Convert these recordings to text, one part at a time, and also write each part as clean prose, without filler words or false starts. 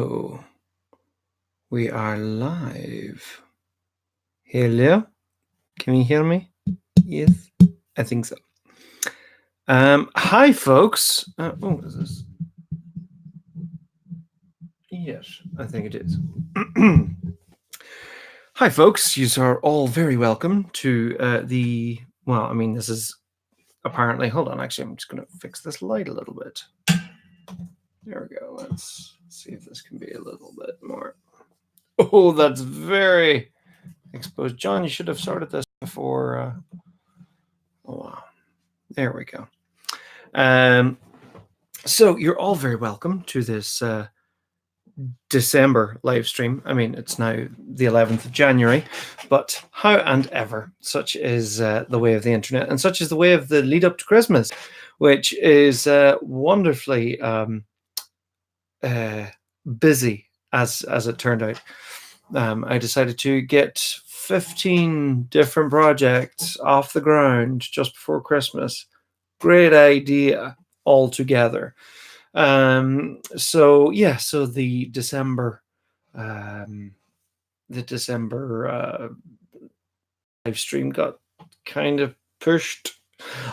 So, we are live. Hello? Can you hear me? Yes, I think so. Hi, folks. What is this? Yes, I think it is. Hi, folks. You are all very welcome to this is apparently, hold on, actually, I'm just going to fix this light a little bit. There we go. Let's see if this can be a little bit more. Oh, that's very exposed. John, you should have started this before. Oh, wow. There we go. So you're all very welcome to this December live stream. I mean, it's now the 11th of January, but how and ever, such is the way of the internet, and such is the way of the lead up to Christmas, which is wonderfully busy, as it turned out. I decided to get 15 different projects off the ground just before Christmas. Great idea altogether. So the December live stream got kind of pushed,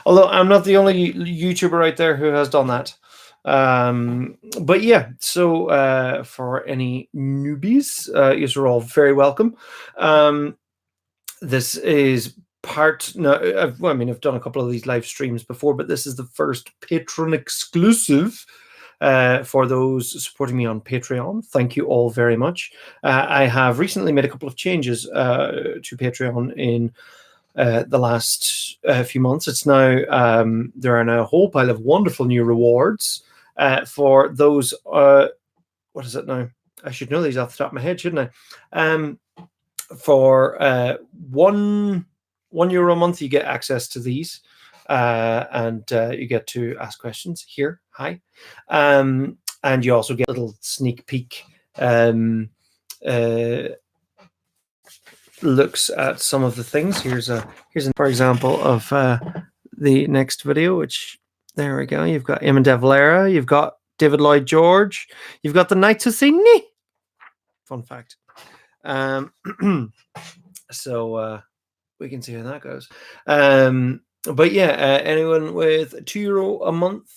although I'm not the only YouTuber out there who has done that. But yeah, so for any newbies, you're all very welcome. This is I've done a couple of these live streams before, but this is the first patron exclusive for those supporting me on Patreon. Thank you all very much. I have recently made a couple of changes to Patreon in the last few months. It's now there are now a whole pile of wonderful new rewards for those. What is it now? I should know these off the top of my head, shouldn't I? For €1 a month, you get access to these, and you get to ask questions here. Hi, and you also get a little sneak peek looks at some of the things. Here's for example of the next video, which there we go. You've got Eamon De Valera, you've got David Lloyd George, you've got the Knights of Sydney. Fun fact. So we can see how that goes. But yeah, anyone with €2 a month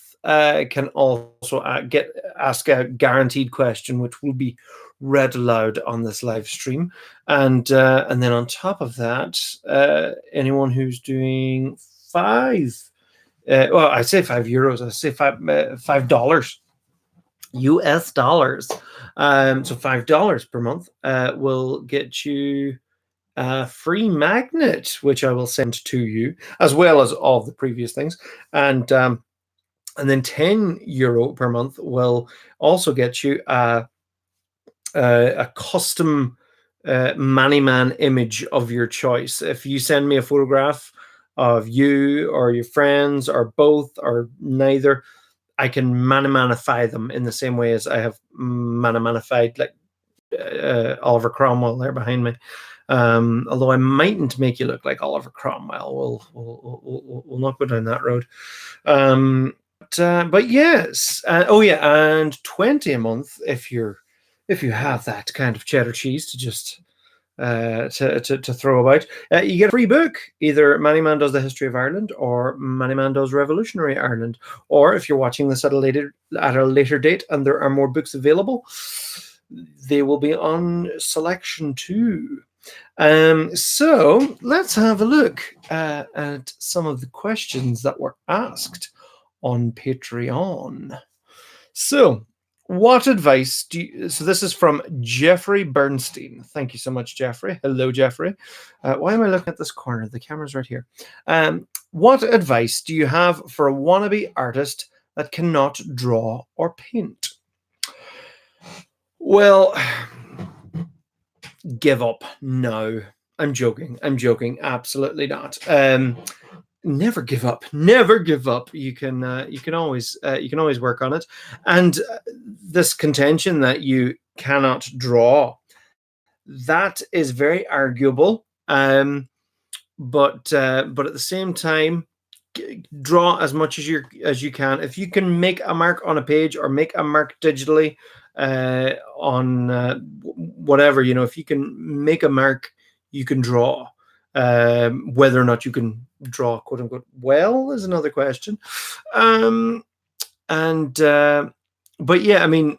can also ask a guaranteed question, which will be read aloud on this live stream. And then on top of that, anyone who's doing I say €5, I say $5 US dollars. So $5 per month will get you a free magnet, which I will send to you, as well as all the previous things. And then €10 per month will also get you a custom Maniman image of your choice. If you send me a photograph of you or your friends or both or neither, I can Manimanify them in the same way as I have Manimanified like Oliver Cromwell there behind me. Although I mightn't make you look like Oliver Cromwell. We'll not go down that road. But yes. And 20 a month if you have that kind of cheddar cheese to just to throw about. You get a free book. Either Maniman Does the History of Ireland or Maniman Does Revolutionary Ireland. Or if you're watching this at a later date and there are more books available, they will be on selection too. So let's have a look at some of the questions that were asked on Patreon. So what advice do you... So this is from Jeffrey Bernstein. Thank you so much, Jeffrey. Hello, Jeffrey. Why am I looking at this corner? The camera's right here. What advice do you have for a wannabe artist that cannot draw or paint? Well, give up. No, I'm joking. Absolutely not. Never give up. You can always work on it. And this contention that you cannot draw, that is very arguable. But at the same time, draw as much as you can. If you can make a mark on a page or make a mark digitally, on whatever, if you can make a mark, you can draw. Whether or not you can draw, quote unquote, well is another question. And but yeah, I mean,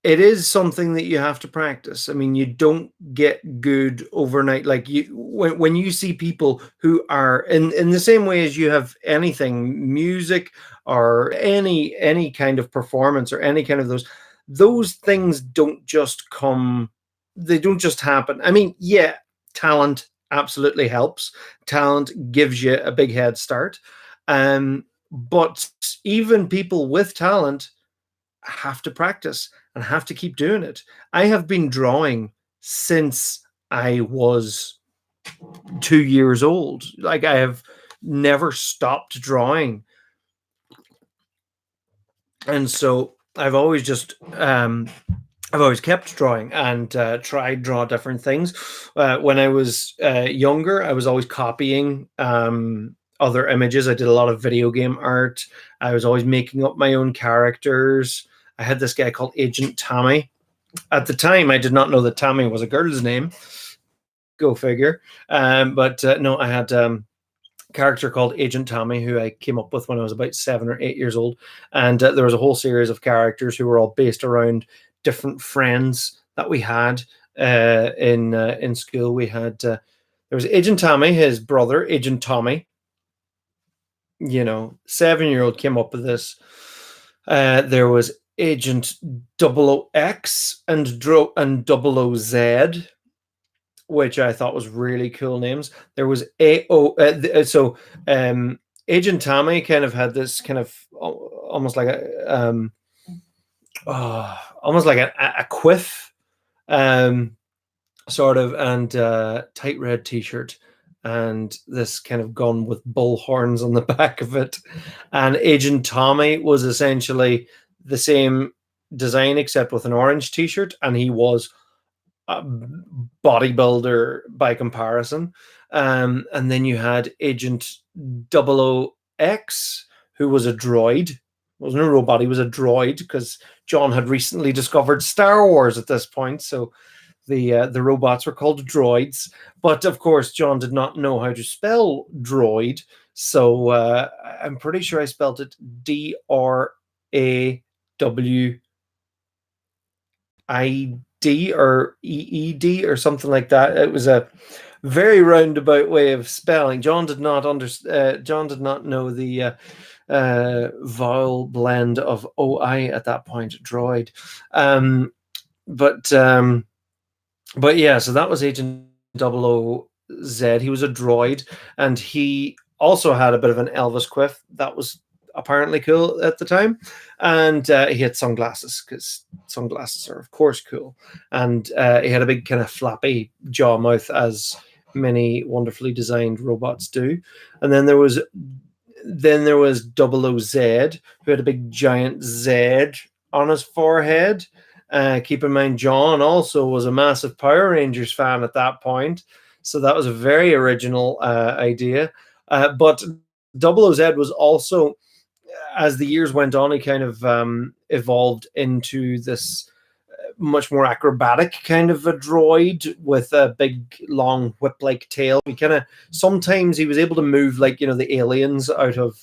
it is something that you have to practice. I mean, you don't get good overnight. Like when you see people who are in the same way as you have anything, music or any kind of performance or any kind of those things don't just come, they don't just happen. I mean, yeah, talent absolutely helps. Talent gives you a big head start. But even people with talent have to practice and have to keep doing it. I have been drawing since I was 2 years old. Like, I have never stopped drawing. And so I've always kept drawing and tried draw different things. When I was younger, I was always copying other images. I did a lot of video game art. I was always making up my own characters. I had this guy called Agent Tommy. At the time, I did not know that Tommy was a girl's name. Go figure. But no, I had character called Agent Tommy, who I came up with when I was about 7 or 8 years old. And there was a whole series of characters who were all based around different friends that we had in school. We had there was Agent Tommy, his brother, Agent Tommy. 7-year-old came up with this. There was Agent 00X and 00Z, which I thought was really cool names. There was Agent Tommy kind of had this kind of almost like a quiff, sort of, and tight red t-shirt and this kind of gun with bull horns on the back of it. And Agent Tommy was essentially the same design except with an orange t-shirt, and he was a bodybuilder by comparison. And then you had Agent 00X, who was a droid. It wasn't a robot, he was a droid, because John had recently discovered Star Wars at this point, so the robots were called droids. But of course, John did not know how to spell droid, so I'm pretty sure I spelled it DRAWID or EED or something like that. It was a very roundabout way of spelling. John did not John did not know the vowel blend of OI at that point. Droid. But yeah, so that was Agent 00Z. He was a droid, and he also had a bit of an Elvis quiff. That was apparently cool at the time. And he had sunglasses, because sunglasses are, of course, cool. And he had a big kind of flappy jaw mouth, as many wonderfully designed robots do. And then there was 00Z, who had a big giant Z on his forehead. Keep in mind, John also was a massive Power Rangers fan at that point, so that was a very original idea. But 00Z was also, as the years went on, he kind of evolved into this much more acrobatic kind of a droid with a big, long whip-like tail. Sometimes he was able to move like the aliens out of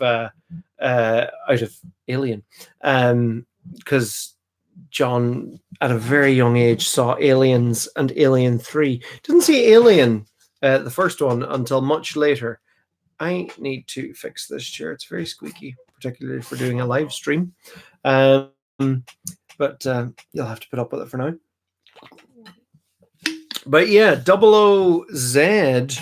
Alien, because John, at a very young age, saw Aliens and Alien 3. Didn't see Alien, the first one, until much later. I need to fix this chair. It's very squeaky, particularly for doing a live stream. But you'll have to put up with it for now. But yeah, 00Z.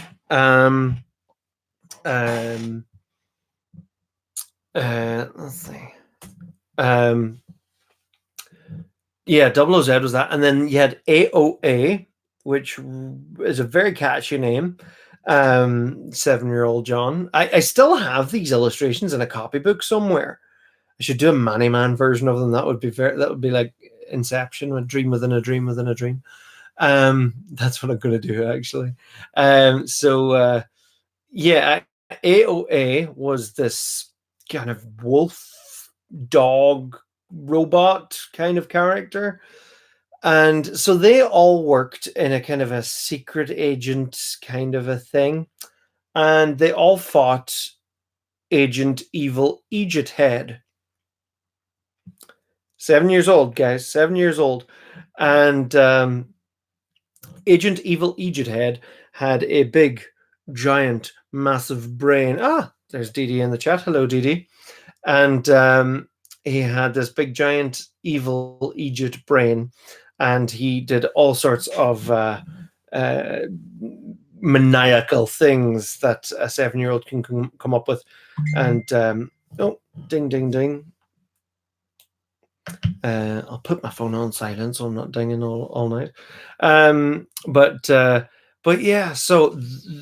Let's see. Yeah, 00Z was that. And then you had AOA, which is a very catchy name. 7-year-old John. I still have these illustrations in a copybook somewhere. I should do a Manny Man version of them. That would be like Inception, a dream within a dream within a dream. That's what I'm going to do, actually. Yeah, AOA was this kind of wolf dog robot kind of character. And so they all worked in a kind of a secret agent kind of a thing. And they all fought Agent Evil Egypt Head. 7 years old, guys, 7 years old. And Agent Evil Egypt Head had a big, giant, massive brain. Ah, there's Dee Dee in the chat. Hello, Dee Dee. And he had this big, giant, evil Egypt brain. And he did all sorts of maniacal things that a 7-year-old can come up with. And oh, ding, ding, ding. I'll put my phone on silent so I'm not dinging all night. But yeah, so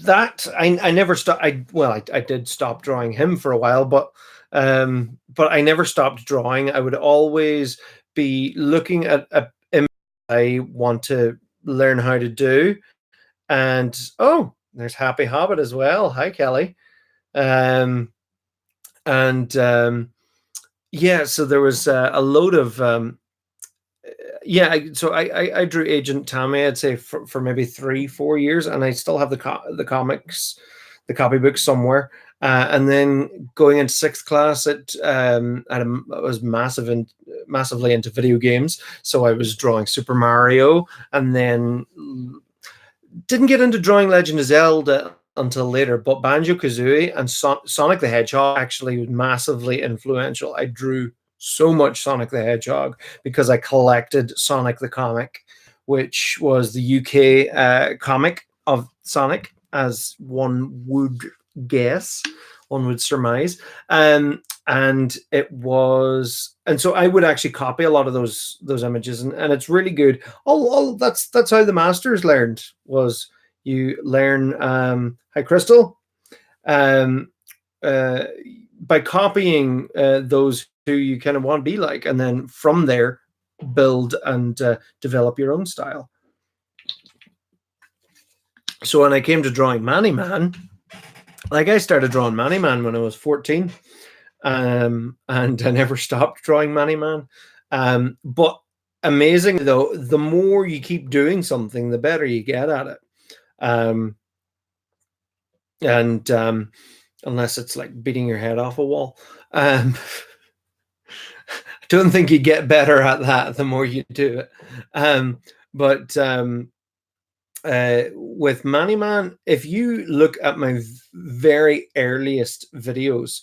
that I never stopped. I did stop drawing him for a while, but I never stopped drawing. I would always be looking at a image I want to learn how to do. And oh, there's Happy Hobbit as well. Hi, Kelly. Yeah, so there was a load of I drew Agent Tammy, I'd say for maybe 3-4 years, and I still have the comics, the copybook somewhere. And then going into 6th class, I was massively into video games, so I was drawing Super Mario, and then didn't get into drawing Legend of Zelda until later, but Banjo-Kazooie and Sonic the Hedgehog actually was massively influential. I drew so much Sonic the Hedgehog because I collected Sonic the Comic, which was the UK comic of Sonic, as one would guess, one would surmise. And so I would actually copy a lot of those images, and it's really good. That's how the masters learned, was you learn hi Crystal, by copying those who you kind of want to be like, and then from there build and develop your own style. So when I came to drawing Manny Man, like I started drawing Manny Man when I was 14, and I never stopped drawing Manny Man. But amazing though, the more you keep doing something, the better you get at it. Unless it's like beating your head off a wall. I don't think you get better at that the more you do it. With Manny Man, if you look at my very earliest videos,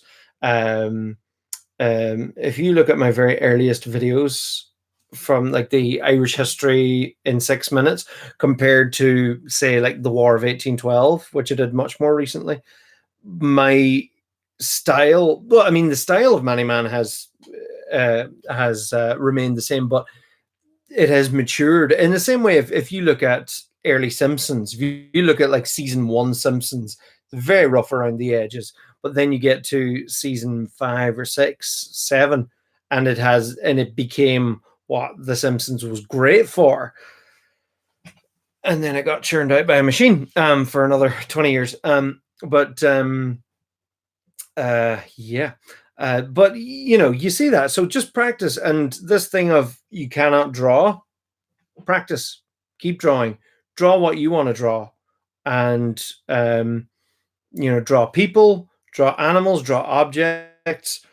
from like the Irish history in 6 minutes compared to, say, like the War of 1812, which I did much more recently, my style, well, I mean, the style of Manny Man has remained the same, but it has matured in the same way. If you look at early Simpsons, if you look at like season 1 Simpsons, very rough around the edges, but then you get to season 5 or 6, 7, and it became what The Simpsons was great for. And then it got churned out by a machine for another 20 years. But you see that. So just practice. And this thing of you cannot draw, practice, keep drawing, draw what you want to draw. And, draw people, draw animals, draw objects,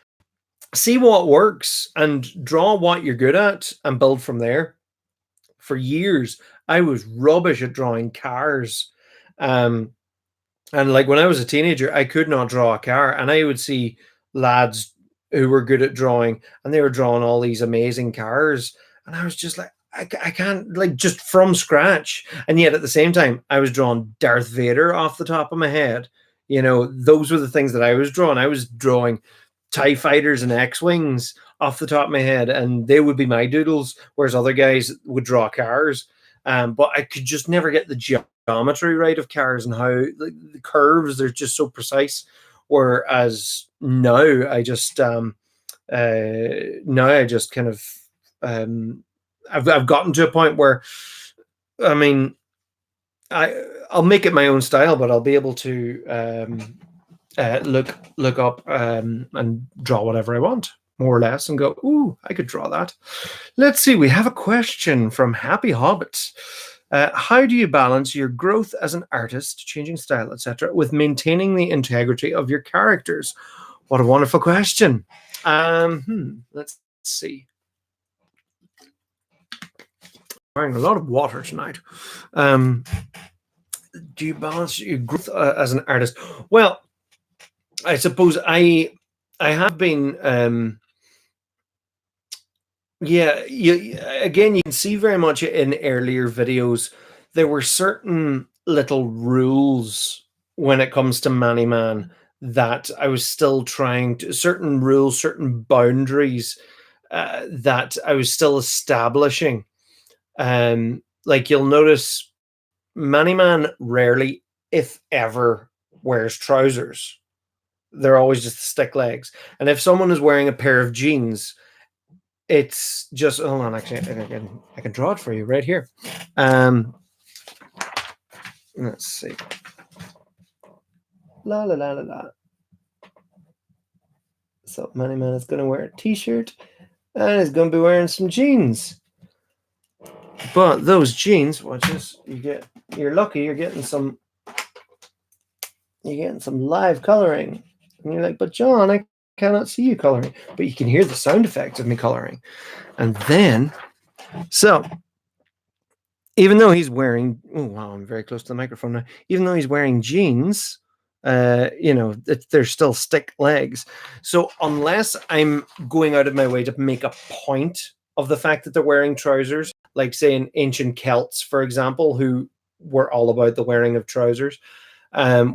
see what works and draw what you're good at and build from there. For years, I was rubbish at drawing cars. And like when I was a teenager, I could not draw a car, and I would see lads who were good at drawing, and they were drawing all these amazing cars, and I was just like, I can't, like, just from scratch. And yet at the same time, I was drawing Darth Vader off the top of my head. Those were the things that I was drawing. I was drawing TIE fighters and X-Wings off the top of my head, and they would be my doodles, whereas other guys would draw cars. But I could just never get the geometry right of cars and how the curves, they're just so precise. Whereas now I just kind of I've gotten to a point where, I mean, I'll make it my own style, but I'll be able to look up and draw whatever I want. more or less, and go, ooh, I could draw that. Let's see, we have a question from Happy Hobbit. How do you balance your growth as an artist, changing style, etc., with maintaining the integrity of your characters? What a wonderful question. Let's see. Wearing a lot of water tonight. Do you balance your growth as an artist? Well, I suppose I have been. Yeah, again, you can see very much in earlier videos, there were certain little rules when it comes to Man that I was still trying to, certain rules, certain boundaries that I was still establishing. Like you'll notice Man rarely, if ever, wears trousers. They're always just stick legs. And if someone is wearing a pair of jeans, it's just, hold on, actually, I can draw it for you right here. Let's see. La la la la la. So Man is going to wear a t-shirt and he's going to be wearing some jeans. But those jeans, watch this, you're lucky, you're getting some live coloring. And you're like, but John, I cannot see you coloring. But you can hear the sound effects of me coloring. And then, so even though he's wearing, oh wow, I'm very close to the microphone now. Even though he's wearing jeans, they're still stick legs. So unless I'm going out of my way to make a point of the fact that they're wearing trousers, like say in ancient Celts, for example, who were all about the wearing of trousers,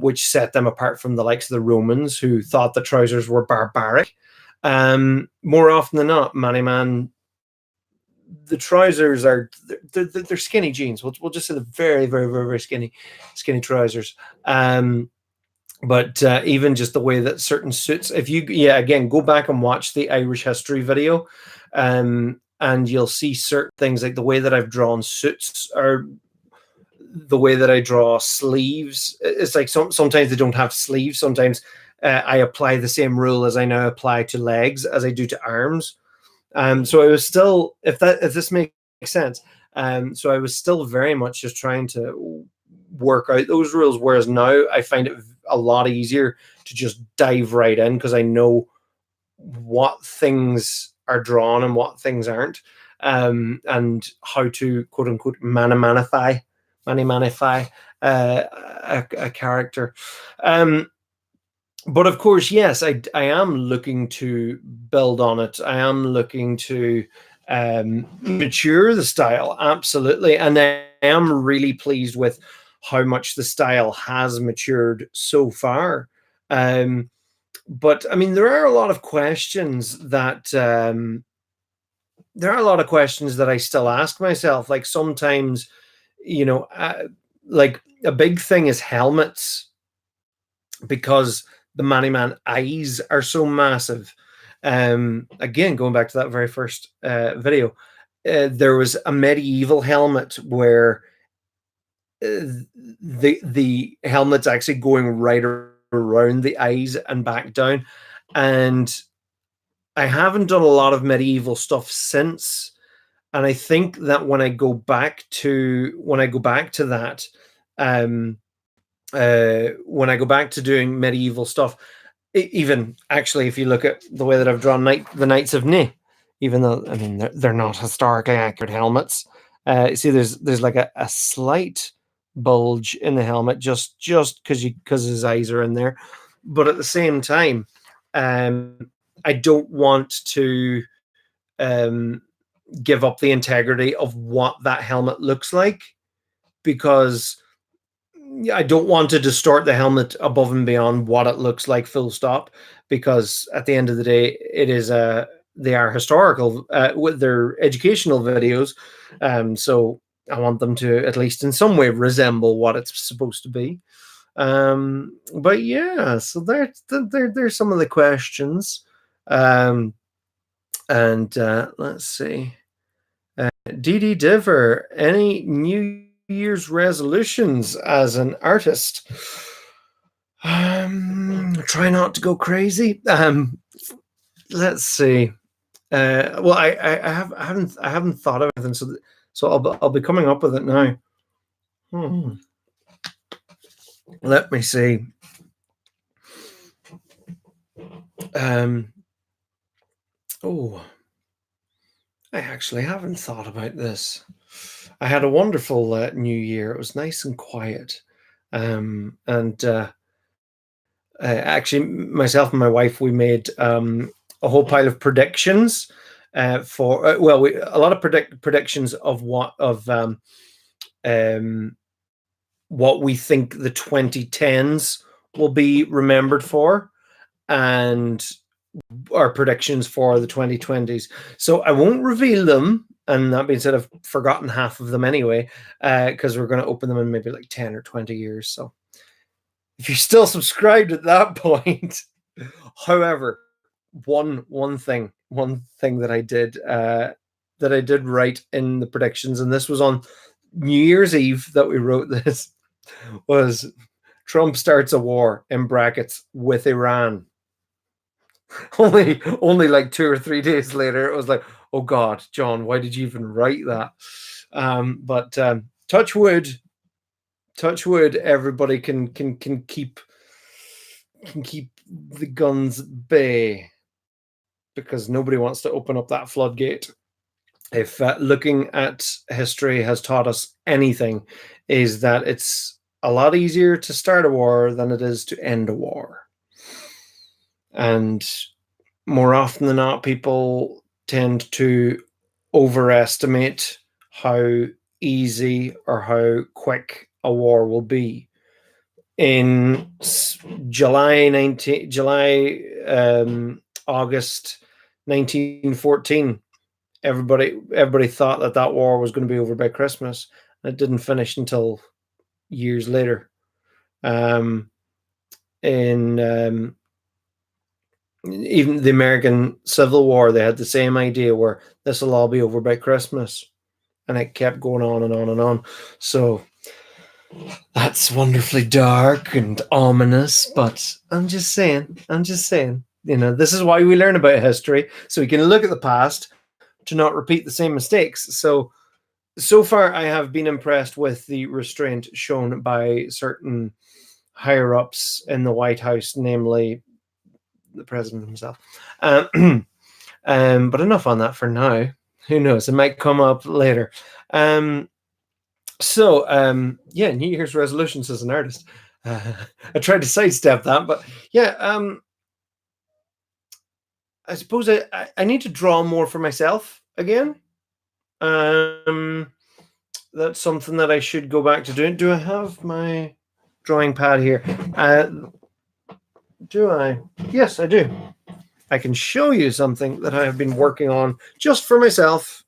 which set them apart from the likes of the Romans, who thought the trousers were barbaric. More often than not, Man, the trousers are they're skinny jeans. We'll just say the very, very, very, very skinny trousers. But even just the way that certain suits, if you again go back and watch the Irish history video, and you'll see certain things like the way that I've drawn suits or the way that I draw sleeves. It's like sometimes they don't have sleeves. Sometimes I apply the same rule as I now apply to legs as I do to arms. So I was still, if this makes sense, so I was still very much just trying to work out those rules. Whereas now I find it a lot easier to just dive right in because I know what things are drawn and what things aren't, and how to quote unquote manify a character. But of course, yes, I am looking to build on it. I am looking to mature the style, absolutely. And I am really pleased with how much the style has matured so far. But I mean, there are a lot of questions that I still ask myself. Like sometimes, like a big thing is helmets, because the Man eyes are so massive. Again, going back to that very first video, there was a medieval helmet where the helmet's actually going right around the eyes and back down. And I haven't done a lot of medieval stuff since. And I think that when I go back to that, when I go back to doing medieval stuff, even actually, if you look at the way that I've drawn the Knights of Ni, even though I mean they're not historically accurate helmets, you see there's like a slight bulge in the helmet just because his eyes are in there, but at the same time, I don't want to give up the integrity of what that helmet looks like, because I don't want to distort the helmet above and beyond what it looks like, full stop, because at the end of the day, they are historical with their educational videos. So I want them to at least in some way resemble what it's supposed to be. But yeah, so there's some of the questions. And let's see. DD Diver, any New Year's resolutions as an artist? Try not to go crazy. Let's see. Well, I haven't thought of anything, so I'll be coming up with it now. Hmm. Let me see. Um. Oh, I actually haven't thought about this. I had a wonderful New Year. It was nice and quiet, and actually, myself and my wife, we made a whole pile of predictions for a lot of predictions of um, what we think the 2010s will be remembered for, and our predictions for the 2020s. So I won't reveal them. And that being said, I've forgotten half of them anyway, because we're going to open them in maybe like 10 or 20 years. So if you're still subscribed at that point, however, one thing that I did write in the predictions, and this was on New Year's Eve that we wrote this, was Trump starts a war in brackets with Iran. Only like 2 or 3 days later, it was like, oh God, John, why did you even write that? But touch wood, everybody can keep the guns bay, because nobody wants to open up that floodgate. If looking at history has taught us anything, is that it's a lot easier to start a war than it is to end a war. And more often than not, people tend to overestimate how easy or how quick a war will be. In August 1914, everybody thought that war was going to be over by Christmas. It didn't finish until years later. In even the American Civil War, they had the same idea where this will all be over by Christmas, and it kept going on and on and on. So that's wonderfully dark and ominous, but I'm just saying, this is why we learn about history, so we can look at the past to not repeat the same mistakes. So far, I have been impressed with the restraint shown by certain higher ups in the White House, namely the president himself. But enough on that for now. Who knows? It might come up later. Yeah, New Year's resolutions as an artist. I tried to sidestep that, but yeah, I suppose I need to draw more for myself again. That's something that I should go back to doing. Do I have my drawing pad here? Do I? Yes, I do. I can show you something that I have been working on just for myself,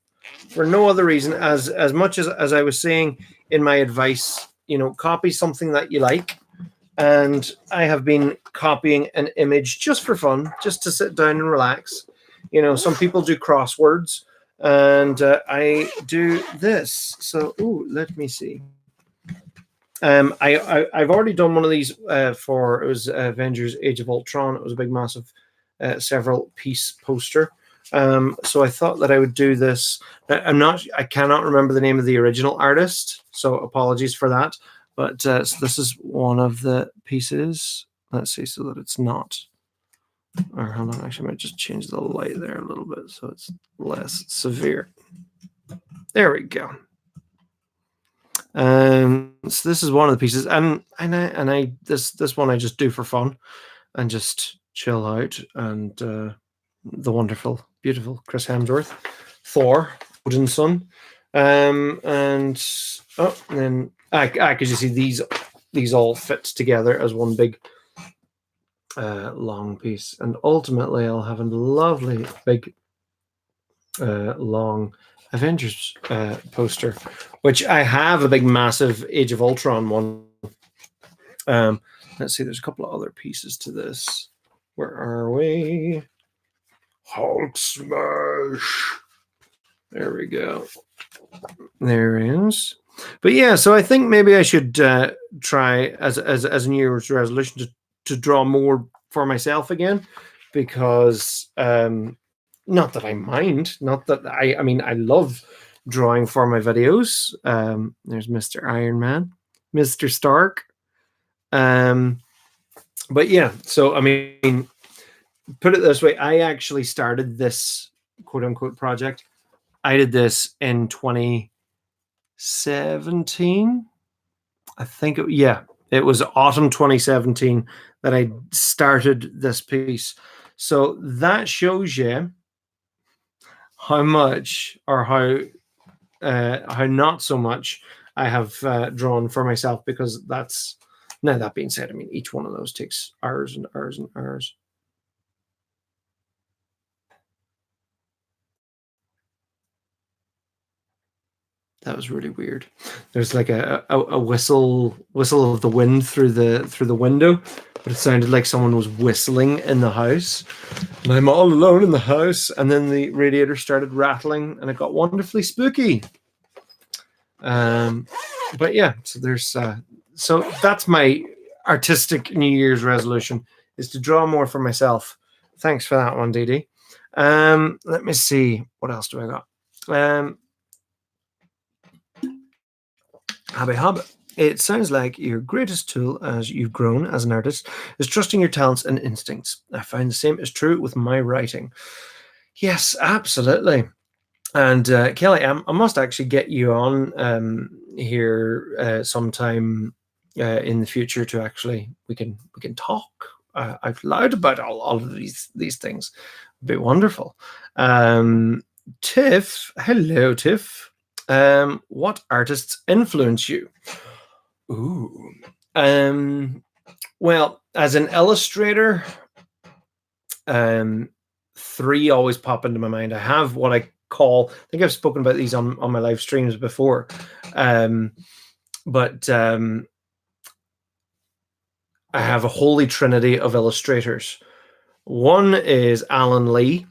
for no other reason. As much as I was saying in my advice, copy something that you like. And I have been copying an image just for fun, just to sit down and relax. Some people do crosswords, and I do this. So, let me see. I've already done one of these for, it was Avengers Age of Ultron. It was a big, massive, several piece poster. So I thought that I would do this. I cannot remember the name of the original artist, so apologies for that. But so this is one of the pieces. Let's see, so that it's not. Or hold on, actually, I might just change the light there a little bit so it's less severe. There we go. So this is one of the pieces, and this one I just do for fun and just chill out. And the wonderful, beautiful Chris Hemsworth, Thor, Odin's son, and then because you see these all fit together as one big long piece, and ultimately I'll have a lovely big long Avengers poster, which I have a big massive Age of Ultron one. Let's see, there's a couple of other pieces to this. Where are we? Hulk smash. There we go. There is. But yeah, so I think maybe I should try as a New Year's resolution to draw more for myself again, because not that I mind, not that I mean, I love drawing for my videos. There's Mr. Iron Man, Mr. Stark. Um, but yeah, so I mean, put it this way, I actually started this quote unquote project. I did this in 2017. I think it was autumn 2017 that I started this piece. So that shows you how much or how not so much I have drawn for myself, because that's, now that being said, I mean, each one of those takes hours and hours and hours. That was really weird. There's like a whistle of the wind through the window, but it sounded like someone was whistling in the house. And I'm all alone in the house, and then the radiator started rattling, and it got wonderfully spooky. But yeah, so that's my artistic New Year's resolution, is to draw more for myself. Thanks for that one, Dee Dee. Let me see, what else do I got? Habby Hobbit. It sounds like your greatest tool as you've grown as an artist is trusting your talents and instincts. I find the same is true with my writing. Yes, absolutely. And Kelly, I must actually get you on here sometime in the future to actually we can talk out loud about all of these things. It'd be wonderful. Tiff, hello, Tiff. What artists influence you? Ooh. Well, as an illustrator, three always pop into my mind. I have what I call, I think I've spoken about these on my live streams before. But I have a holy trinity of illustrators. One is Alan Lee,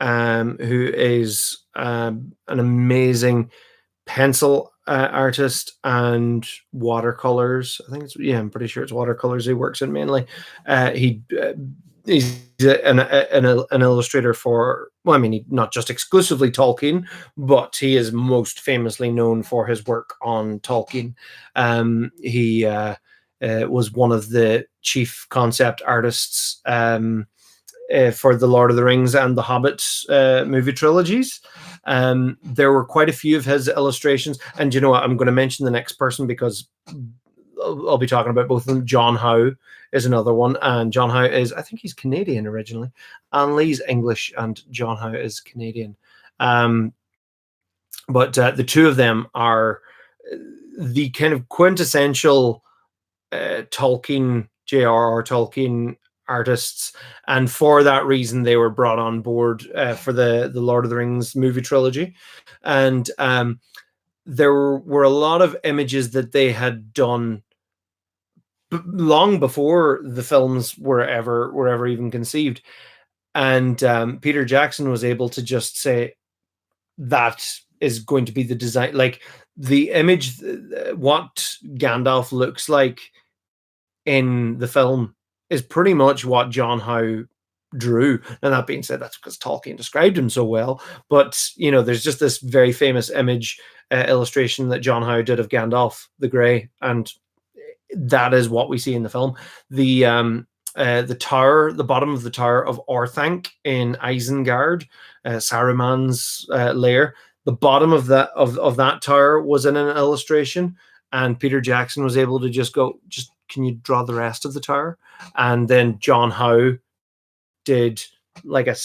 who is an amazing pencil artist and watercolors. I think I'm pretty sure it's watercolors he works in mainly. He's an illustrator for, well, I mean, not just exclusively Tolkien, but he is most famously known for his work on Tolkien. He was one of the chief concept artists for the Lord of the Rings and the Hobbit movie trilogies. There were quite a few of his illustrations, and you know what? I'm going to mention the next person because I'll be talking about both of them. John Howe is another one, and John Howe is, I think he's Canadian originally. Anne Lee's English, and John Howe is Canadian. But the two of them are the kind of quintessential Tolkien, J.R.R. Tolkien artists, and for that reason they were brought on board for the Lord of the Rings movie trilogy. And there were a lot of images that they had done long before the films were ever even conceived, and Peter Jackson was able to just say that is going to be the design, like the image, what Gandalf looks like in the film is pretty much what John Howe drew. And that being said, that's because Tolkien described him so well. But you know, there's just this very famous image illustration that John Howe did of Gandalf the Grey, and that is what we see in the film. The tower, the bottom of the tower of Orthanc in Isengard, Saruman's lair. The bottom of that tower was in an illustration, and Peter Jackson was able to just go, just can you draw the rest of the tower? And then John Howe did like a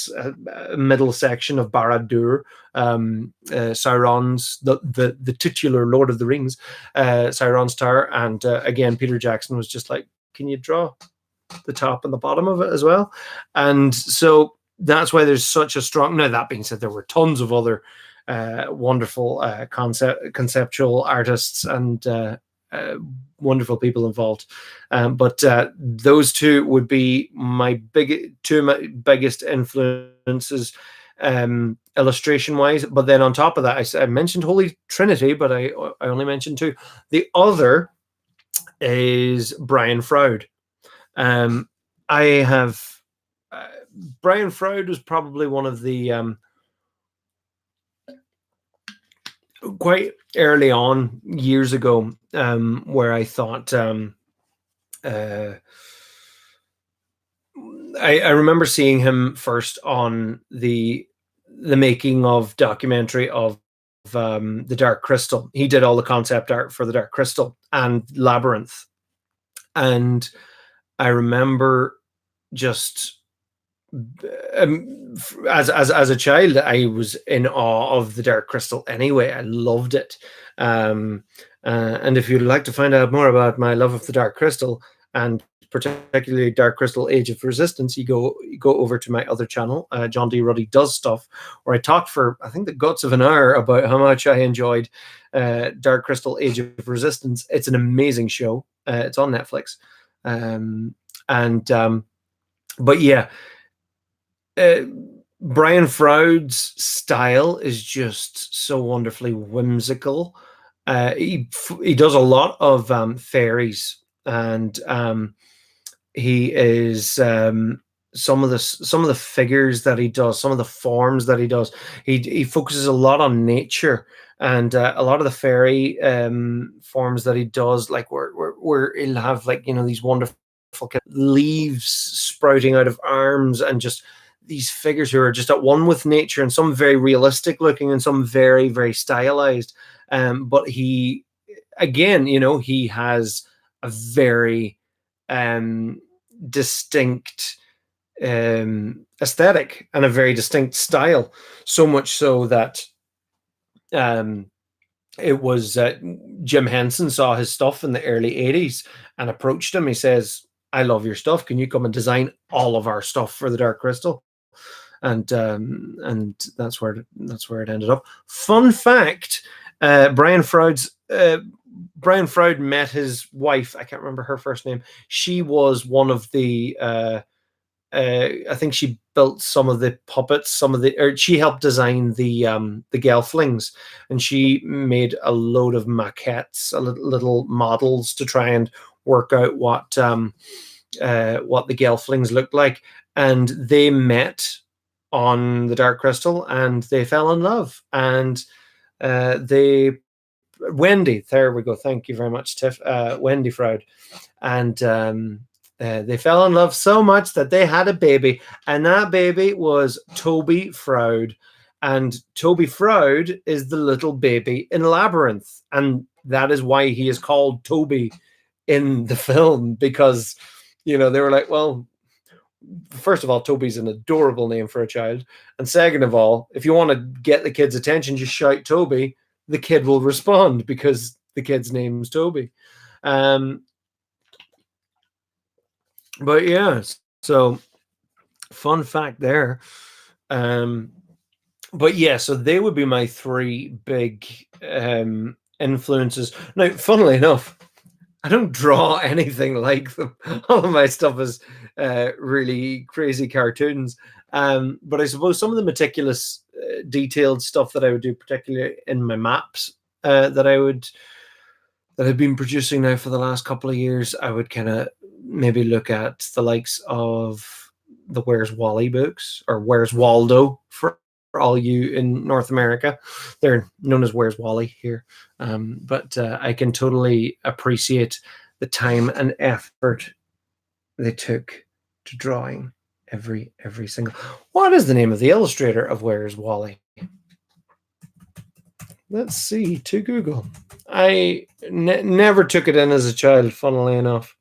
middle section of Barad-dûr, Sauron's, the titular Lord of the Rings, Sauron's tower. And again, Peter Jackson was just like, can you draw the top and the bottom of it as well? And so that's why there's such a strong, now that being said, there were tons of other wonderful conceptual artists and wonderful people involved, but those two would be my biggest influences illustration wise. But then on top of that, I mentioned Holy Trinity, but I only mentioned two. The other is Brian Froud. I have Brian Froud was probably one of the quite early on years ago, where I thought I remember seeing him first on the making of documentary of the Dark Crystal. He did all the concept art for the Dark Crystal and Labyrinth, and I remember just as a child, I was in awe of the Dark Crystal. Anyway, I loved it. And if you'd like to find out more about my love of the Dark Crystal, and particularly Dark Crystal Age of Resistance, you go over to my other channel, John D. Ruddy Does Stuff, where I talked for, I think, the guts of an hour about how much I enjoyed Dark Crystal Age of Resistance. It's an amazing show. It's on Netflix. But yeah, Brian Froud's style is just so wonderfully whimsical. He does a lot of fairies, and he is some of the figures that he does, some of the forms that he does. He focuses a lot on nature, and a lot of the fairy forms that he does, like where he'll have, like, these wonderful leaves sprouting out of arms, and just these figures who are just at one with nature, and some very realistic looking and some very, very stylized. But he, again, he has a very distinct aesthetic and a very distinct style, so much so that it was Jim Henson saw his stuff in the early 80s and approached him. He says, "I love your stuff. Can you come and design all of our stuff for the Dark Crystal?" And that's where it ended up. Fun fact: Brian Froud met his wife. I can't remember her first name. She was one of the. I think she built some of the puppets, or she helped design the Gelflings, and she made a load of maquettes, little models, to try and work out what the Gelflings looked like. And they met on the Dark Crystal, and they fell in love. And Wendy, there we go. Thank you very much, Tiff. Wendy Froud, and they fell in love so much that they had a baby, and that baby was Toby Froud. And Toby Froud is the little baby in Labyrinth, and that is why he is called Toby in the film, because they were like, well, first of all, Toby's an adorable name for a child, and second of all, if you want to get the kid's attention, just shout Toby. The kid will respond because the kid's name's Toby. But yeah, so fun fact there. But yeah, so they would be my three big influences. Now, funnily enough, I don't draw anything like them. All of my stuff is really crazy cartoons. But I suppose some of the meticulous, detailed stuff that I would do, particularly in my maps, that I've been producing now for the last couple of years, I would kind of maybe look at the likes of the Where's Wally books, or Where's Waldo for all you in North America. They're known as Where's Wally here. But I can totally appreciate the time and effort they took to drawing every single. What is the name of the illustrator of Where's Wally? Let's see, to Google. I never took it in as a child, funnily enough.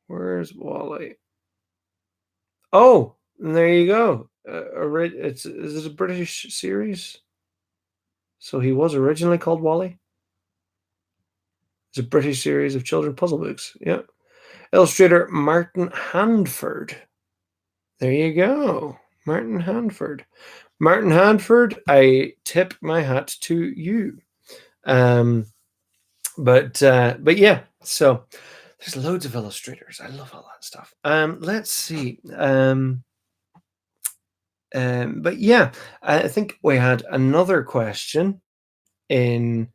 Where's Wally? Oh, there you go. Is it a British series? So he was originally called Wally? It's a British series of children's puzzle books. Yeah. Illustrator Martin Handford. There you go. Martin Handford. Martin Handford, I tip my hat to you. But yeah, so there's loads of illustrators. I love all that stuff. Let's see. But yeah, I think we had another question in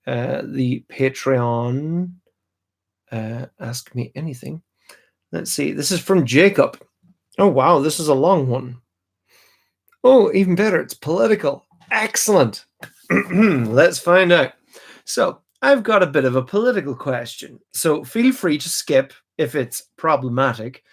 the Patreon. Ask me anything. Let's see. This is from Jacob. Oh, wow, this is a long one. Oh, even better, it's political. Excellent. Let's find out. So, I've got a bit of a political question. So, feel free to skip if it's problematic.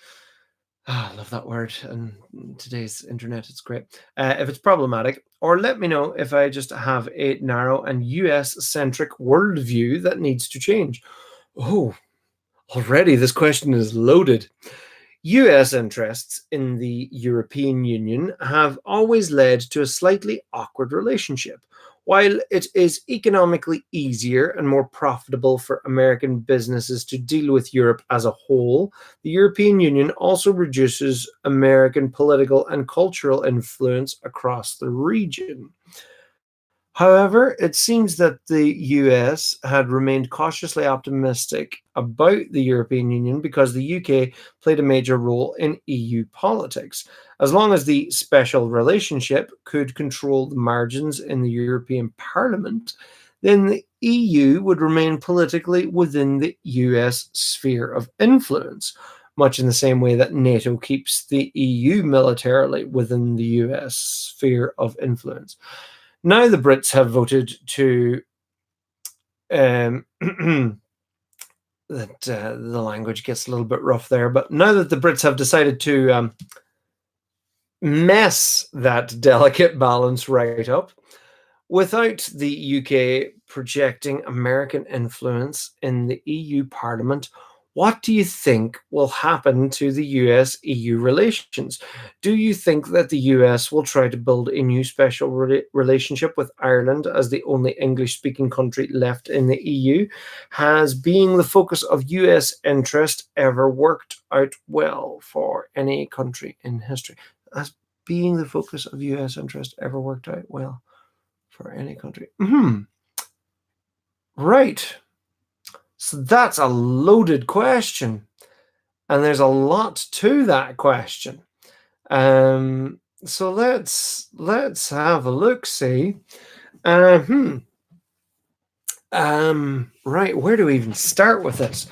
Ah, I love that word. And today's internet, it's great. If it's problematic, or let me know if I just have a narrow and US centric worldview that needs to change. Oh, already this question is loaded. US interests in the European Union have always led to a slightly awkward relationship. While it is economically easier and more profitable for American businesses to deal with Europe as a whole, the European Union also reduces American political and cultural influence across the region. However, it seems that the US had remained cautiously optimistic about the European Union because the UK played a major role in EU politics. As long as the special relationship could control the margins in the European Parliament, then the EU would remain politically within the US sphere of influence, much in the same way that NATO keeps the EU militarily within the US sphere of influence. Now the Brits have voted to um, that the language gets a little bit rough there, but now that the Brits have decided to mess that delicate balance right up, without the UK projecting American influence in the EU Parliament, what do you think will happen to the US EU relations? Do you think that the US will try to build a new special relationship with Ireland as the only English speaking country left in the EU? Has being the focus of US interest ever worked out well for any country in history? Has being the focus of US interest ever worked out well for any country? Right. So that's a loaded question, and there's a lot to that question. So let's have a look. See. Uh, hmm. Right. Where do we even start with this?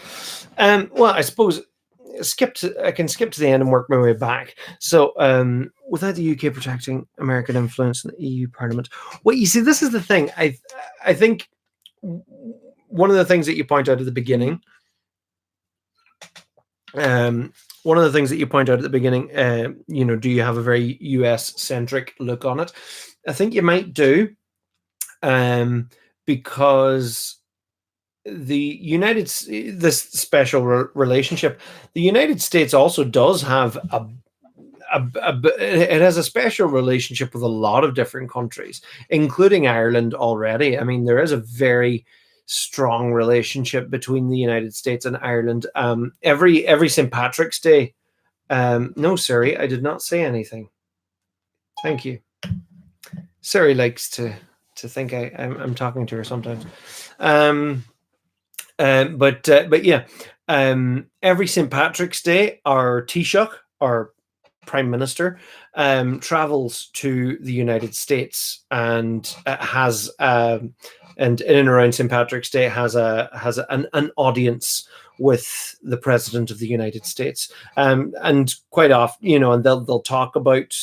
Well, I suppose I can skip to the end and work my way back. So, without the UK protecting American influence in the EU Parliament, well, you see, this is the thing. I think one of the things that you point out at the beginning, one of the things that you point out at the beginning, do you have a very US centric look on it? I think you might do, because this special relationship, the United States also does have it has a special relationship with a lot of different countries, including Ireland already. I mean, there is a very strong relationship between the United States and Ireland. Every St. Patrick's Day. No, Siri, I did not say anything. Thank you. Siri likes to think I'm talking to her sometimes. But yeah, every St. Patrick's Day, our Taoiseach, our Prime Minister, travels to the United States and has and in and around St. Patrick's Day has an audience with the President of the United States, and quite often, and they'll talk about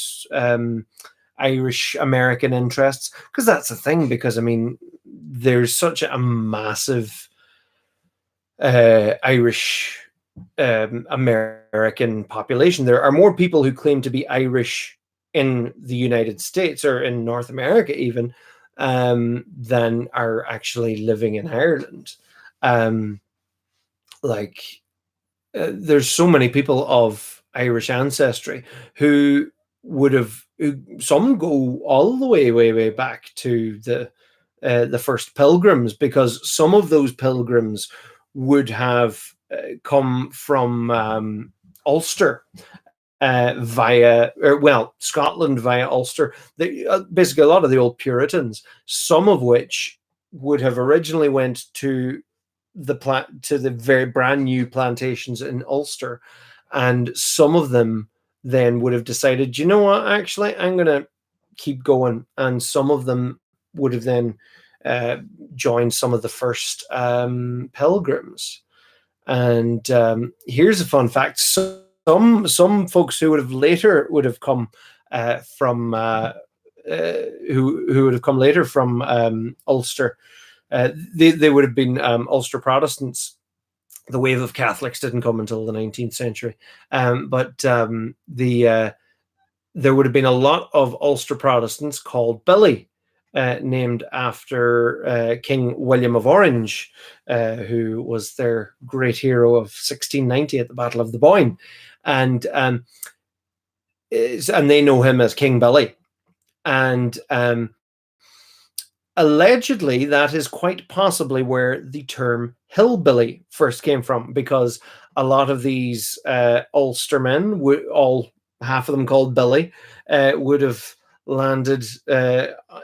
Irish American interests, because that's the thing. Because I mean, there's such a massive Irish American population. There are more people who claim to be Irish in the United States or in North America even, than are actually living in Ireland. Um, like there's so many people of Irish ancestry who some go all the way back to the first pilgrims, because some of those pilgrims would have come from Ulster, Scotland via Ulster. Basically, a lot of the old Puritans, some of which would have originally went to the very brand new plantations in Ulster, and some of them then would have decided, you know what, actually, I'm going to keep going, and some of them would have then uh, joined some of the first pilgrims. And here's a fun fact. some folks who would have come from who would have come later from Ulster, they would have been Ulster Protestants. The wave of Catholics didn't come until the 19th century, but there would have been a lot of Ulster Protestants called Billy, named after King William of Orange, who was their great hero of 1690 at the Battle of the Boyne, and they know him as King Billy, and allegedly that is quite possibly where the term hillbilly first came from, because a lot of these Ulstermen, half of them called Billy, would have landed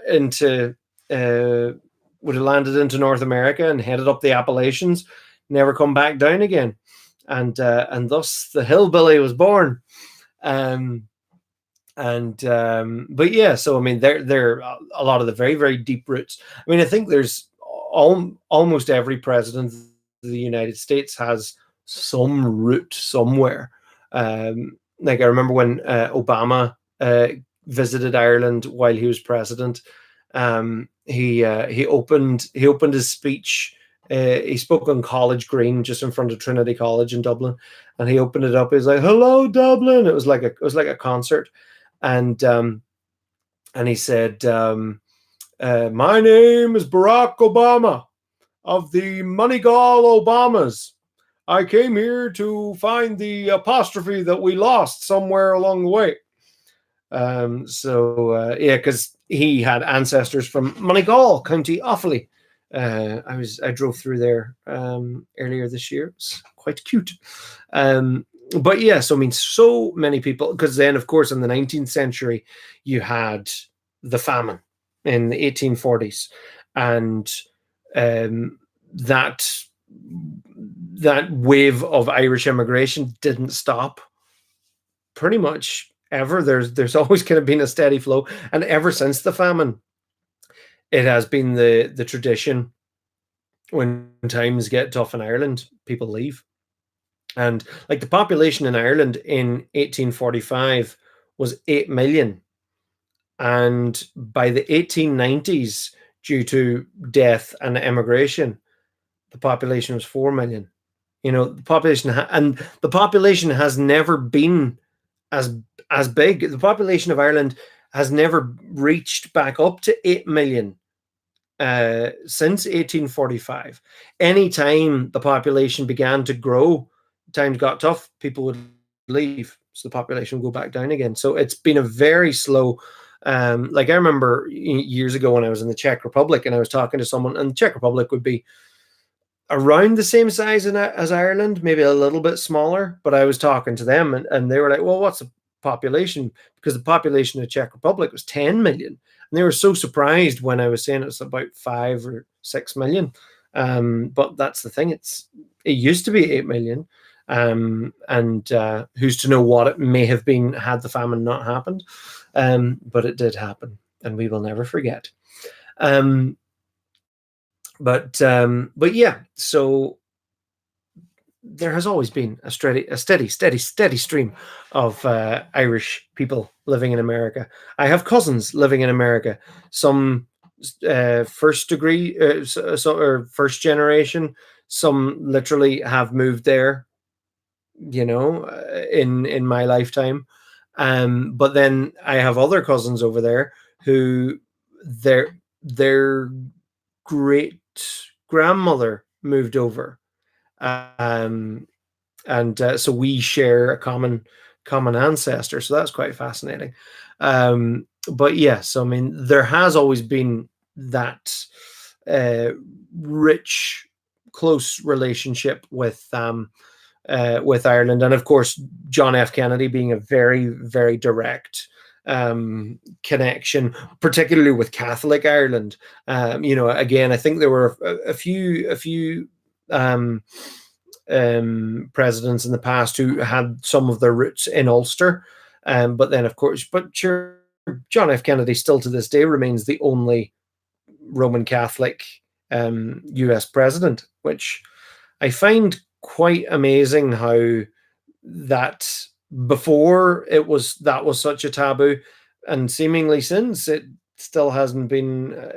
into North America and headed up the Appalachians, never come back down again, and thus the hillbilly was born. But yeah, so I mean, there are a lot of the very, very deep roots. I mean, I think there's almost every president of the United States has some root somewhere. Like I remember when Obama visited Ireland while he was president. He opened his speech. He spoke on College Green, just in front of Trinity College in Dublin, and he opened it up. He was like, "Hello, Dublin." It was like a concert, and he said, "My name is Barack Obama of the Moneygall Obamas. I came here to find the apostrophe that we lost somewhere along the way." Yeah, because he had ancestors from Moneygall, County Offaly. I drove through there earlier this year. It's quite cute. But yeah, so I mean, so many people, because then, of course, in the 19th century, you had the famine in the 1840s, and that wave of Irish immigration didn't stop pretty much ever. There's always kind of been a steady flow, and ever since the famine, it has been the tradition, when times get tough in Ireland, people leave. And like, the population in Ireland in 1845 was 8 million. And by the 1890s, due to death and emigration, the population was 4 million. You know, the population has never been as big. The population of Ireland has never reached back up to 8 million since 1845. Anytime the population began to grow, times got tough, people would leave, so the population would go back down again. So it's been a very slow. Like, I remember years ago when I was in the Czech Republic, and I was talking to someone, and the Czech Republic would be around the same size as Ireland, maybe a little bit smaller. But I was talking to them, and they were like, "Well, what's the population?" Because the population of the Czech Republic was 10 million. And they were so surprised when I was saying it's about 5 or 6 million. But that's the thing. It used to be 8 million. And who's to know what it may have been had the famine not happened. But it did happen, and we will never forget. But yeah, so there has always been a steady stream of Irish people living in America. I have cousins living in America, some first degree, or first generation. Some literally have moved there, in my lifetime. But then I have other cousins over there who their great grandmother moved over. So we share a common ancestor. So that's quite fascinating. But yeah, so I mean, there has always been that rich, close relationship with Ireland, and of course, John F. Kennedy being a very, very direct connection, particularly with Catholic Ireland. Again, I think there were a few presidents in the past who had some of their roots in Ulster, but then, of course, sure, John F. Kennedy still to this day remains the only Roman Catholic U.S. president, which I find quite amazing how that before that was such a taboo, and seemingly since it still hasn't been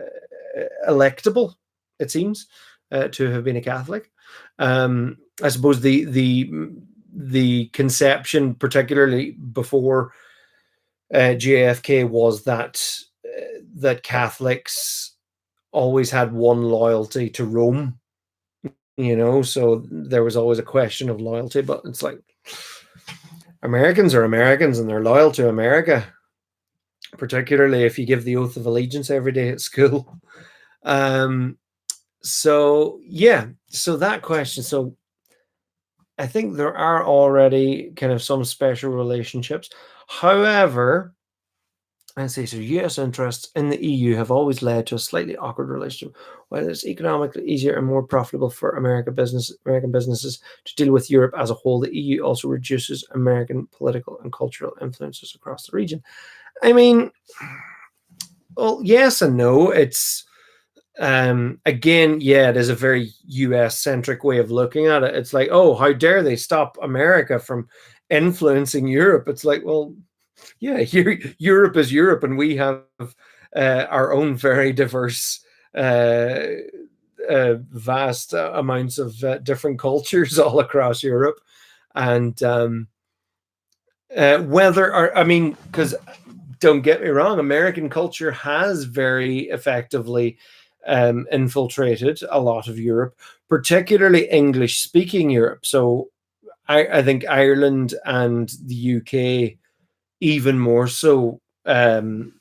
electable. It seems to have been a Catholic. I suppose the conception, particularly before JFK, was that Catholics always had one loyalty to Rome, so there was always a question of loyalty. But it's like, Americans are Americans and they're loyal to America, particularly if you give the oath of allegiance every day at school. So yeah, so that question. So I think there are already kind of some special relationships. However, let's see, so US interests in the EU have always led to a slightly awkward relationship. While it's economically easier and more profitable for American businesses to deal with Europe as a whole, the EU also reduces American political and cultural influences across the region. I mean, well, yes and no. It's again, yeah, it is a very US centric way of looking at it. It's like, oh, how dare they stop America from influencing Europe? It's like, well, yeah, Europe is Europe, and we have our own very diverse, vast amounts of different cultures all across Europe. And I mean, because don't get me wrong, American culture has very effectively infiltrated a lot of Europe, particularly English speaking Europe. So I think Ireland and the UK even more so have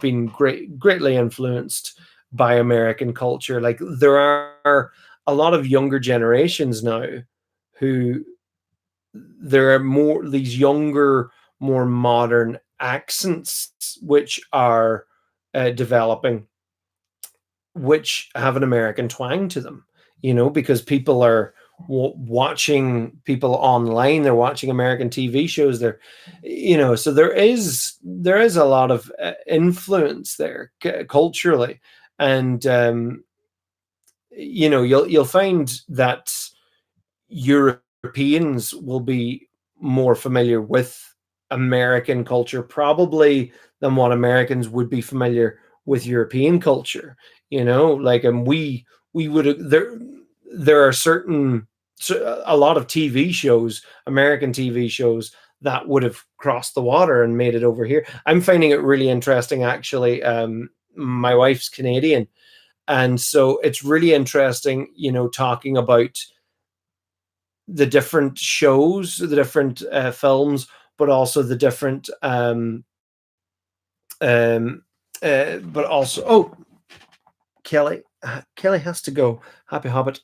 been greatly influenced by American culture. Like, there are a lot of younger generations now who there are more these younger, more modern accents which are developing, which have an American twang to them, because people are watching people online, they're watching American TV shows, so there is a lot of influence there culturally, and you'll find that Europeans will be more familiar with American culture probably than what Americans would be familiar with European culture. Like, and we would there are a lot of TV shows, American TV shows, that would have crossed the water and made it over here. I'm finding it really interesting, actually. My wife's Canadian, and so it's really interesting, talking about the different shows, the different films, but also the different but also, oh, Kelly has to go. Happy Hobbit,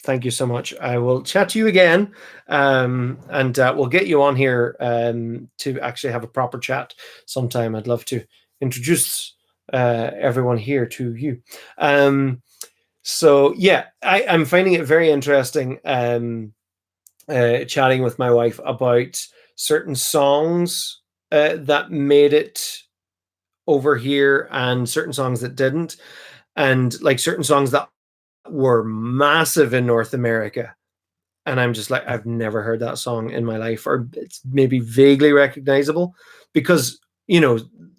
thank you so much. I will chat to you again, and we'll get you on here to actually have a proper chat sometime. I'd love to introduce everyone here to you. So yeah, I'm finding it very interesting chatting with my wife about certain songs that made it over here and certain songs that didn't, and like certain songs that were massive in North America, and I'm just like, I've never heard that song in my life, or it's maybe vaguely recognizable, because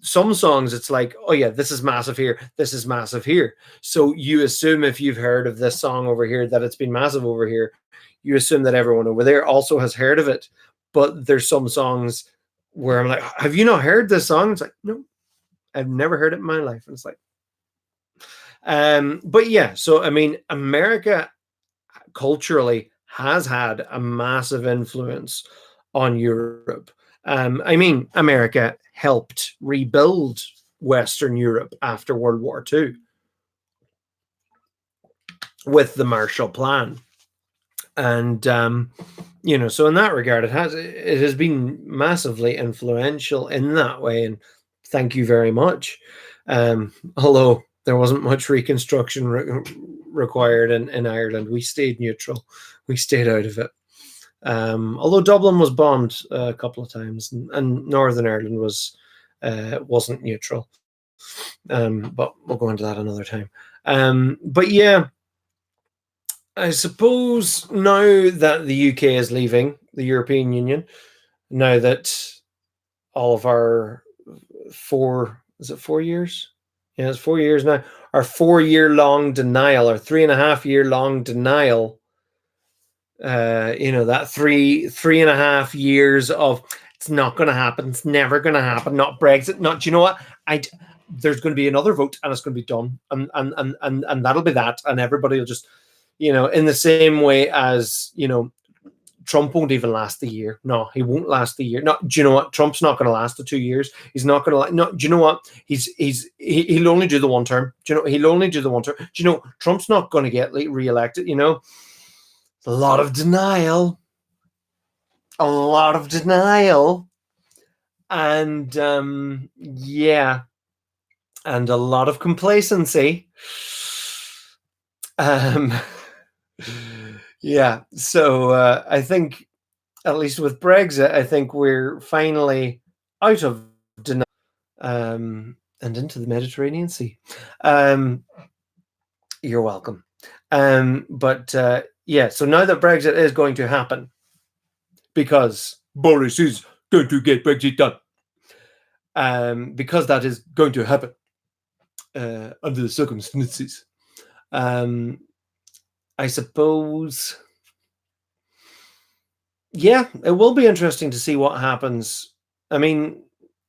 some songs, it's like, oh yeah, this is massive here, this is massive here, so you assume if you've heard of this song over here that it's been massive over here. You assume that everyone over there also has heard of it. But there's some songs where I'm like, have you not heard this song? It's like, no, I've never heard it in my life. And it's like, but yeah, so I mean, America culturally has had a massive influence on Europe. I mean, America helped rebuild Western Europe after World War II with the Marshall Plan. And so in that regard, it has been massively influential in that way, and thank you very much. Although there wasn't much reconstruction required in Ireland, we stayed neutral, we stayed out of it. Although Dublin was bombed a couple of times, and Northern Ireland wasn't neutral. But we'll go into that another time. But yeah. I suppose now that the UK is leaving the European Union, now that all of our 4 is it 4 years? Yeah, it's 4 years now. Our 4 year long denial, or 3.5 year long denial, that three and a half years of it's not going to happen, it's never going to happen, not Brexit, not, you know what, I there's going to be another vote and it's going to be done, and that'll be that, and everybody will just, in the same way as, Trump won't even last the year. No, he won't last the year. No, do you know what? Trump's not going to last the 2 years. He's not going to. No, do you know what? He'll only do the one term. Do you know? He'll only do the one term. Do you know? Trump's not going to get reelected. A lot of denial, and yeah, and a lot of complacency. Yeah. So I think, at least with Brexit, I think we're finally out of denial, and into the Mediterranean Sea. You're welcome. But yeah, so now that Brexit is going to happen, because Boris is going to get Brexit done, because that is going to happen under the circumstances, I suppose, yeah, it will be interesting to see what happens. I mean,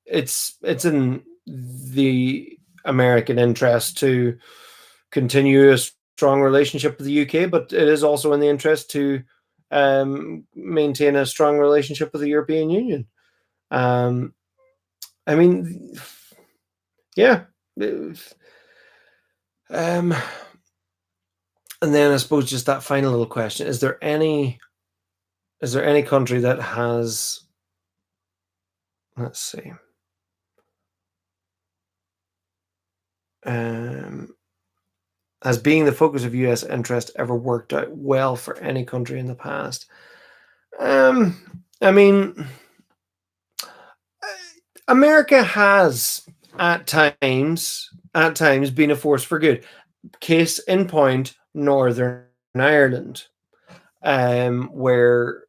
it's in the American interest to continue a strong relationship with the UK, but it is also in the interest to maintain a strong relationship with the European Union. I mean, yeah. And then I suppose just that final little question: is there any country that has, let's see, has being the focus of US interest ever worked out well for any country in the past? I mean, America has at times been a force for good. Case in point, Northern Ireland, where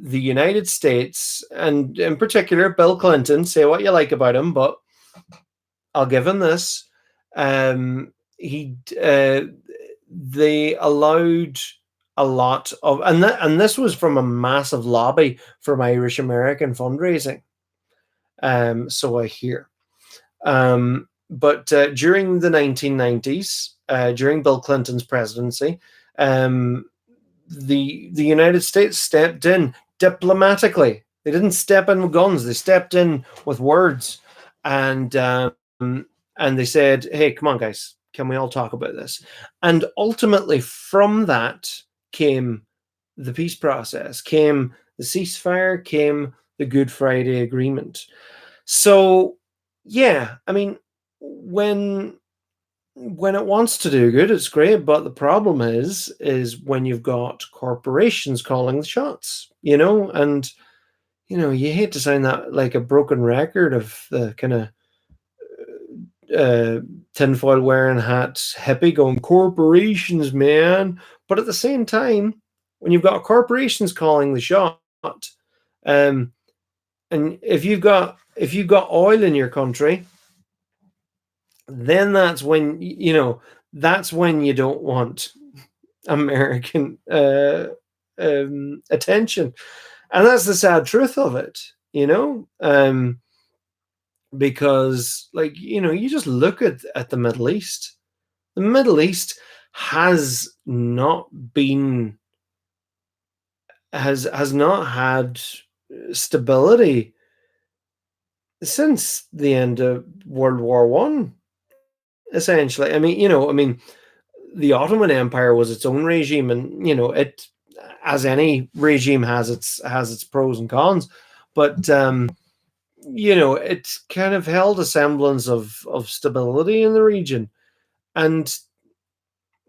the United States, and in particular Bill Clinton, say what you like about him, but I'll give him this. They allowed a lot of, and this was from a massive lobby from Irish American fundraising. So I hear. But during the 1990s, during Bill Clinton's presidency, the United States stepped in diplomatically. They didn't step in with guns; they stepped in with words, and they said, "Hey, come on, guys, can we all talk about this?" And ultimately, from that came the peace process, came the ceasefire, came the Good Friday Agreement. So, yeah, I mean, when it wants to do good, it's great. But the problem is when you've got corporations calling the shots, and you hate to sound that like a broken record of the kind of tinfoil wearing hat hippie going, corporations, man. But at the same time, when you've got corporations calling the shot, and if you've got oil in your country, then that's when you don't want American attention, and that's the sad truth of it, because you just look at the Middle East. The Middle East has not had stability since the end of World War One. Essentially, I mean, the Ottoman Empire was its own regime, and it, as any regime, has its pros and cons, but it kind of held a semblance of stability in the region, and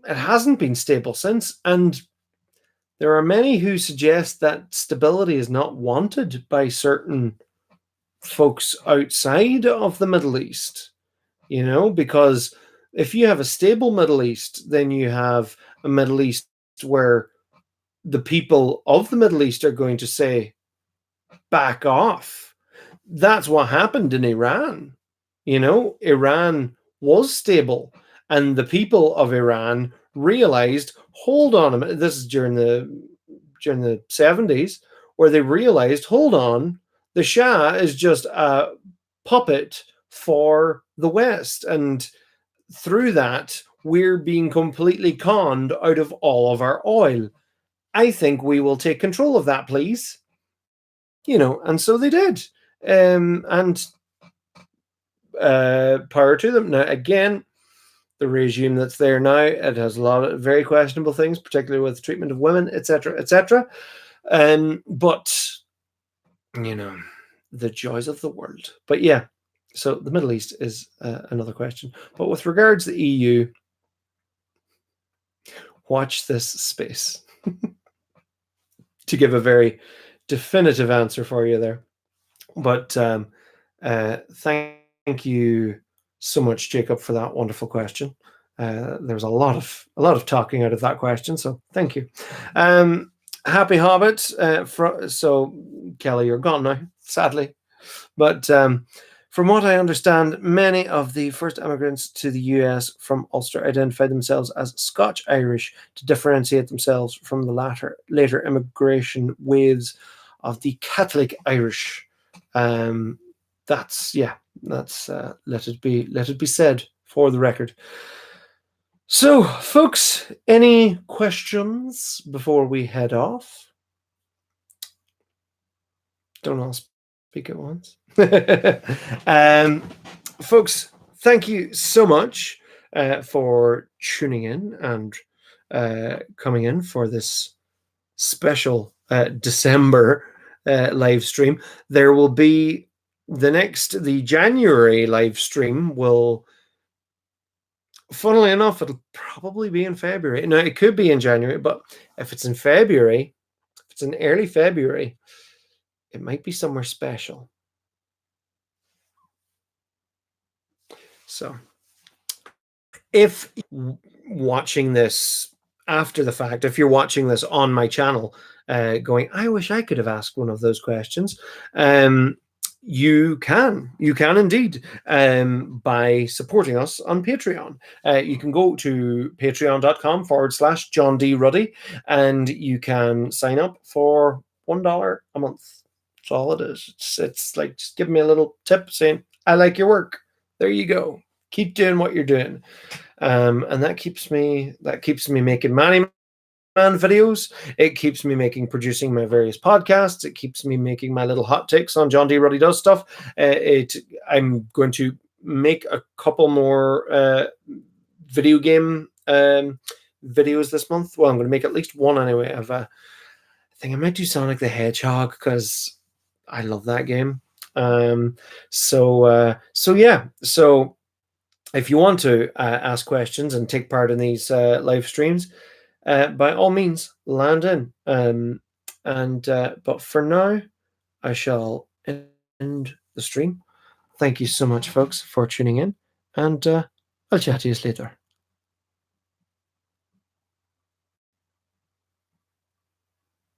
it hasn't been stable since. And there are many who suggest that stability is not wanted by certain folks outside of the Middle East, because if you have a stable Middle East, then you have a Middle East where the people of the Middle East are going to say, back off. That's what happened in Iran. Iran was stable, and the people of Iran realized, hold on a minute, this is during the 70s, where they realized, hold on, the Shah is just a puppet for the West, and through that, we're being completely conned out of all of our oil. I think we will take control of that, please. And so they did. And power to them. Now, again, the regime that's there now, it has a lot of very questionable things, particularly with treatment of women, etc., etc. But, the joys of the world. But yeah, so the Middle East is another question. But with regards to the EU, watch this space to give a very definitive answer for you there. But thank you so much, Jacob, for that wonderful question. There was a lot of talking out of that question, so thank you. Happy Hobbit. So Kelly, you're gone now, sadly. But from what I understand, many of the first immigrants to the US from Ulster identified themselves as Scotch-Irish to differentiate themselves from the later immigration waves of the Catholic Irish. That's let it be said for the record. So, folks, any questions before we head off? Don't all speak at once. Folks, thank you so much for tuning in and coming in for this special December live stream. There will be the January live stream will, funnily enough, it'll probably be in February. Now, it could be in January, but if it's in February, if it's in early February, it might be somewhere special. So, if watching this after the fact, if you're watching this on my channel, going, I wish I could have asked one of those questions, you can indeed, by supporting us on Patreon. You can go to patreon.com/John D. Ruddy, and you can sign up for $1 a month. That's all it is. It's like just give me a little tip saying, I like your work. There you go. Keep doing what you're doing. And that keeps me making money videos. It keeps me producing my various podcasts. It keeps me making my little hot takes on John D. Ruddy Does Stuff. I'm going to make a couple more video game videos this month. Well, I'm going to make at least one anyway. I think I might do Sonic the Hedgehog because I love that game. So if you want to ask questions and take part in these live streams, by all means, land in. But for now, I shall end the stream. Thank you so much, folks, for tuning in, and I'll chat to you later.